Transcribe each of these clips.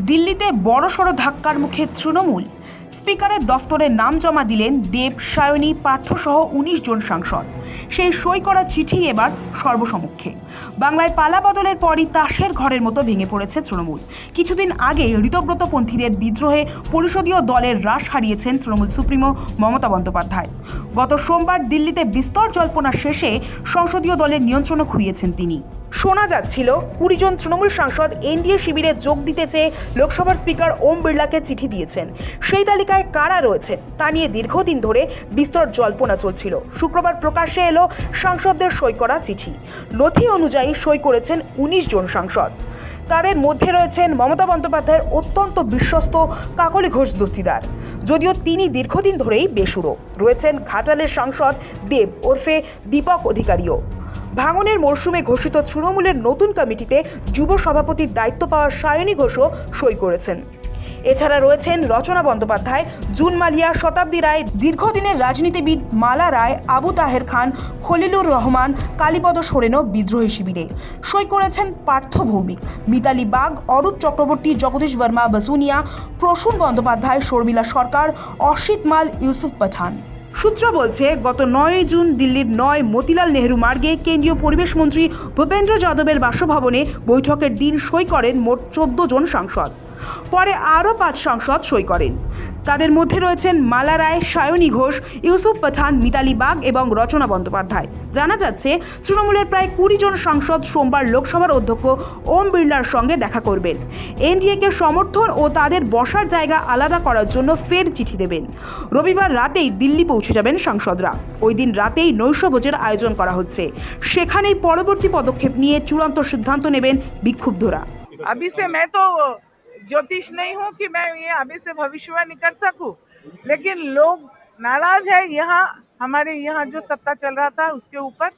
দিল্লিতে বড়সড় ধাক্কার মুখে তৃণমূল। স্পিকারের দফতরে নাম জমা দিলেন দেব, সায়নী, পার্থসহ ১৯ জন সাংসদ। সেই সই করা চিঠি এবার সর্বসমক্ষে। বাংলায় পালা বদলের পরই তাসের ঘরের মতো ভেঙে পড়েছে তৃণমূল। কিছুদিন আগে ঋতব্রতপন্থীদের বিদ্রোহে পরিষদীয় দলের রাশ হারিয়েছেন তৃণমূল সুপ্রিমো মমতা বন্দ্যোপাধ্যায়। গত সোমবার দিল্লিতে বিস্তর জল্পনা শেষে সংসদীয় দলের নিয়ন্ত্রণও খুইয়েছেন তিনি। শোনা যাচ্ছিল ২০ জন তৃণমূল সাংসদ এনডিএ শিবিরে যোগ দিতে চেয়ে লোকসভার স্পিকার ওম বিড়লাকে চিঠি দিয়েছেন। সেই তালিকায় কারা রয়েছে তা নিয়ে দীর্ঘদিন ধরে বিস্তর জল্পনা চলছিল। শুক্রবার প্রকাশ্যে এলো সাংসদদের সই করা চিঠি। নথি অনুযায়ী সই করেছেন ১৯ জন সাংসদ। তাদের মধ্যে রয়েছেন মমতা বন্দ্যোপাধ্যায়ের অত্যন্ত বিশ্বস্ত কাকলি ঘোষ দস্তিদার, যদিও তিনি দীর্ঘদিন ধরেই বেসুরো। রয়েছেন ঘাটালের সাংসদ দেব ওরফে দীপক অধিকারীও। ভাঙনের মরশুমে ঘোষিত তৃণমূলের নতুন কমিটিতে যুব সভাপতির দায়িত্ব পাওয়া সায়নী ঘোষও সই করেছেন। এছাড়া রয়েছেন রচনা বন্দ্যোপাধ্যায়, জুন মালিয়া, শতাব্দী রায়, দীর্ঘদিনের রাজনীতিবিদ মালা রায়, আবু তাহের খান, খলিলুর রহমান, কালীপদ সোরেনও বিদ্রোহী শিবিরে সই করেছেন। পার্থ ভৌমিক, মিতালি বাগ, অরূপ চক্রবর্তী, জগদীশ বর্মা বসুনিয়া, প্রসূন বন্দ্যোপাধ্যায়, শর্মিলা সরকার, অসিত মাল, ইউসুফ পাঠান। সূত্র বলছে, গত ৯ জুন দিল্লির ৯ মতিলাল নেহরু মার্গে কেন্দ্রীয় পরিবেশ মন্ত্রী ভূপেন্দ্র যাদবের বাসভবনে বৈঠকের দিন সই করেন মোট ১৪ জন সাংসদ। পরে আরও ৫ সাংসদ সই করেন। তাদের মধ্যে রয়েছেন মালা রায়, সায়নী ঘোষ, ইউসুফ পাঠান, মিতালি বাগ এবং রচনা বন্দ্যোপাধ্যায়। জানা যাচ্ছে, তৃণমূলের প্রায় ২০ জন সাংসদ সোমবার লোকসভার অধ্যক্ষ ওম বিড়লার সঙ্গে দেখা করবেন। এনডিএকে সমর্থন ও তাদের বসার জায়গা আলাদা করার জন্য ফের চিঠি দেবেন। রবিবার রাতেই দিল্লি পৌঁছে যাবেন সাংসদরা। ওই দিন রাতেই নৈশভোজের আয়োজন করা হচ্ছে। সেখানেই পরবর্তী পদক্ষেপ নিয়ে চূড়ান্ত সিদ্ধান্ত নেবেন বিক্ষুব্ধরা। ज्योतिष नहीं हूँ कि मैं ये अभी से भविष्यवाणी कर सकूं, लेकिन लोग नाराज है। यहाँ हमारे यहाँ जो सत्ता चल रहा था उसके ऊपर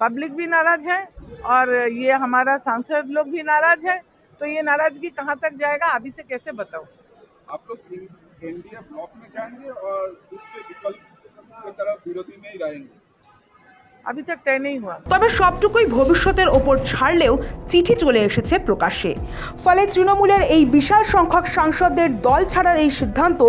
पब्लिक भी नाराज है और ये हमारा सांसद लोग भी नाराज है। तो ये नाराजगी कहाँ तक जाएगा अभी से कैसे बताऊं। आप लोग एनडीए ब्लॉक में जाएंगे और दूसरे विकल्प की तरफ विरोधी में ही रहेंगे? अभी तक तय नहीं हुआ। তবে সবটুকুই ভবিষ্যতের ওপর ছাড়লেও চিঠি চলে এসেছে প্রকাশ্যে। ফলে তৃণমূলের এই বিশাল সংখ্যক সাংসদদের দল ছাড়ার এই সিদ্ধান্ত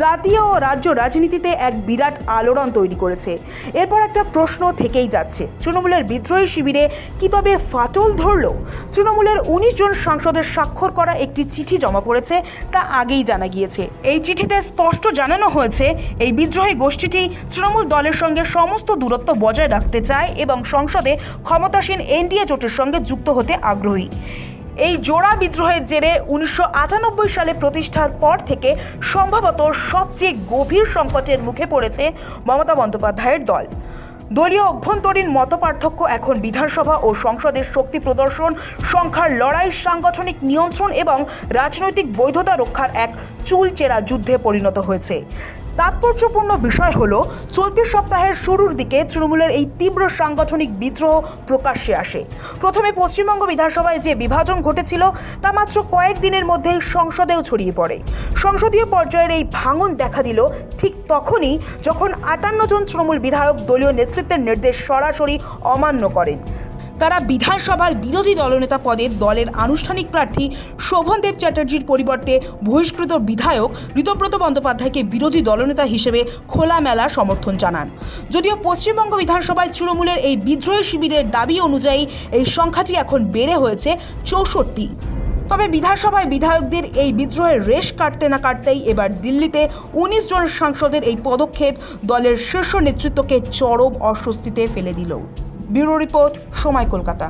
জাতীয় ও রাজ্য রাজনীতিতে এক বিরাট আলোড়ন তৈরি করেছে। এরপর একটা প্রশ্ন থেকেই যাচ্ছে, তৃণমূলের বিদ্রোহী শিবিরে কি তবে ফাটল ধরল? তৃণমূলের ১৯ জন সাংসদের স্বাক্ষর করা একটি চিঠি জমা পড়েছে, তা আগেই জানা গিয়েছে। এই চিঠিতে স্পষ্ট জানানো হয়েছে, এই বিদ্রোহী গোষ্ঠীটি তৃণমূল দলের সঙ্গে সমস্ত দূরত্ব বজায় রাখতে চায় এবং সংসদে ক্ষমতাসীন এনডিএ জোটের সঙ্গে যুক্ত হতে আগ্রহী। এই জোড়া বিদ্রোহের জেরে ১৯৯৮ সালে প্রতিষ্ঠার পর থেকে সম্ভবত সবচেয়ে গভীর সংকটের মুখে পড়েছে মমতা বন্দ্যোপাধ্যায়ের দল। দলীয় অভ্যন্তরীণ মতপার্থক্য এখন বিধানসভা ও সংসদের শক্তি প্রদর্শন, সংখ্যার লড়াই, সাংগঠনিক নিয়ন্ত্রণ এবং রাজনৈতিক বৈধতা রক্ষার এক চুলচেরা যুদ্ধে পরিণত হয়েছে। তাৎপর্যপূর্ণ বিষয় হলো, চলতি সপ্তাহের শুরুর দিকে তৃণমূলের এই তীব্র সাংগঠনিক বিদ্রোহ প্রকাশ্যে আসে। প্রথমে পশ্চিমবঙ্গ বিধানসভায় যে বিভাজন ঘটেছিল তা মাত্র কয়েকদিনের মধ্যেই সংসদেও ছড়িয়ে পড়ে। সংসদীয় পর্যায়ের এই ভাঙন দেখা দিল ঠিক তখনই যখন ৫৮ জন তৃণমূল বিধায়ক দলীয় নেতৃত্বের নির্দেশ সরাসরি অমান্য করেন। তারা বিধানসভার বিরোধী দলনেতা পদে দলের আনুষ্ঠানিক প্রার্থী শোভনদেব চ্যাটার্জির পরিবর্তে বহিষ্কৃত বিধায়ক ঋতব্রত বন্দ্যোপাধ্যায়কে বিরোধী দলনেতা হিসেবে খোলামেলা সমর্থন জানান। যদিও পশ্চিমবঙ্গ বিধানসভায় তৃণমূলের এই বিদ্রোহী শিবিরের দাবি অনুযায়ী এই সংখ্যাটি এখন বেড়ে হয়েছে ৬৪। তবে বিধানসভায় বিধায়কদের এই বিদ্রোহের রেশ কাটতে না কাটতেই এবার দিল্লিতে ১৯ জন সাংসদের এই পদক্ষেপ দলের শীর্ষ নেতৃত্বকে চরম অস্বস্তিতে ফেলে দিল। ব্যুরো রিপোর্ট, সময়, কলকাতা।